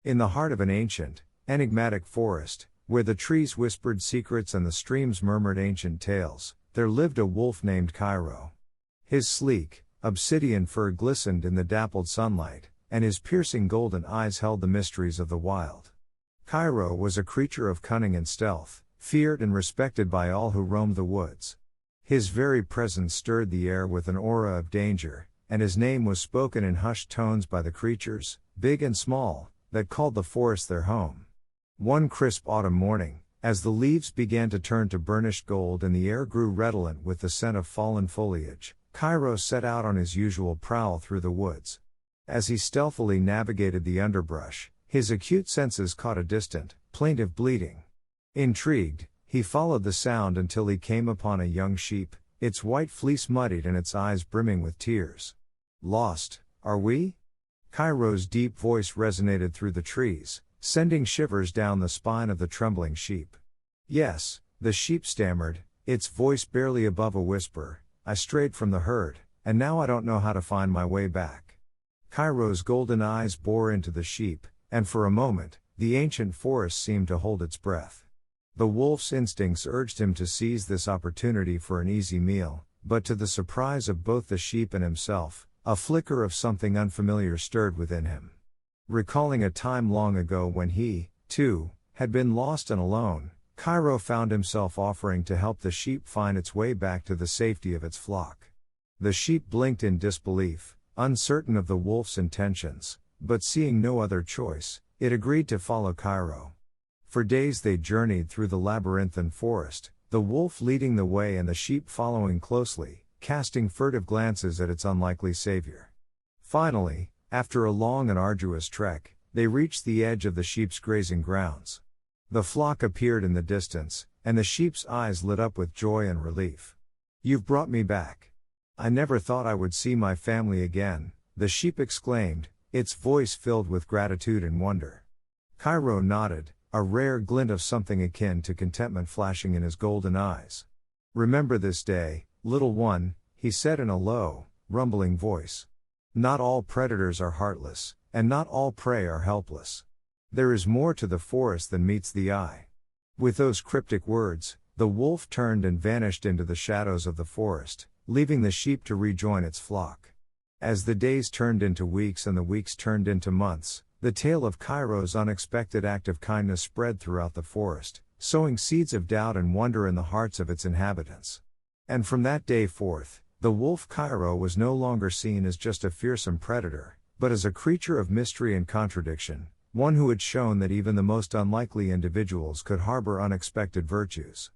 In the heart of an ancient, enigmatic forest, where the trees whispered secrets and the streams murmured ancient tales, there lived a wolf named Kairo. His sleek, obsidian fur glistened in the dappled sunlight, and his piercing golden eyes held the mysteries of the wild. Kairo was a creature of cunning and stealth, feared and respected by all who roamed the woods. His very presence stirred the air with an aura of danger, and his name was spoken in hushed tones by the creatures, big and small, that called the forest their home. One crisp autumn morning, as the leaves began to turn to burnished gold and the air grew redolent with the scent of fallen foliage, Kairo set out on his usual prowl through the woods. As he stealthily navigated the underbrush, his acute senses caught a distant, plaintive bleating. Intrigued, he followed the sound until he came upon a young sheep, its white fleece muddied and its eyes brimming with tears. "Lost, are we?" Kairo's deep voice resonated through the trees, sending shivers down the spine of the trembling sheep. "Yes," the sheep stammered, its voice barely above a whisper, "I strayed from the herd, and now I don't know how to find my way back." Kairo's golden eyes bore into the sheep, and for a moment, the ancient forest seemed to hold its breath. The wolf's instincts urged him to seize this opportunity for an easy meal, but to the surprise of both the sheep and himself, a flicker of something unfamiliar stirred within him. Recalling a time long ago when he, too, had been lost and alone, Kairo found himself offering to help the sheep find its way back to the safety of its flock. The sheep blinked in disbelief, uncertain of the wolf's intentions, but seeing no other choice, it agreed to follow Kairo. For days they journeyed through the labyrinthine forest, the wolf leading the way and the sheep following closely, casting furtive glances at its unlikely savior. Finally, after a long and arduous trek, they reached the edge of the sheep's grazing grounds. The flock appeared in the distance, and the sheep's eyes lit up with joy and relief. "You've brought me back. I never thought I would see my family again," the sheep exclaimed, its voice filled with gratitude and wonder. Kairo nodded, a rare glint of something akin to contentment flashing in his golden eyes. "Remember this day, little one," he said in a low, rumbling voice. "Not all predators are heartless, and not all prey are helpless. There is more to the forest than meets the eye." With those cryptic words, the wolf turned and vanished into the shadows of the forest, leaving the sheep to rejoin its flock. As the days turned into weeks and the weeks turned into months, the tale of Kairo's unexpected act of kindness spread throughout the forest, sowing seeds of doubt and wonder in the hearts of its inhabitants. And from that day forth, the wolf Kairo was no longer seen as just a fearsome predator, but as a creature of mystery and contradiction, one who had shown that even the most unlikely individuals could harbor unexpected virtues.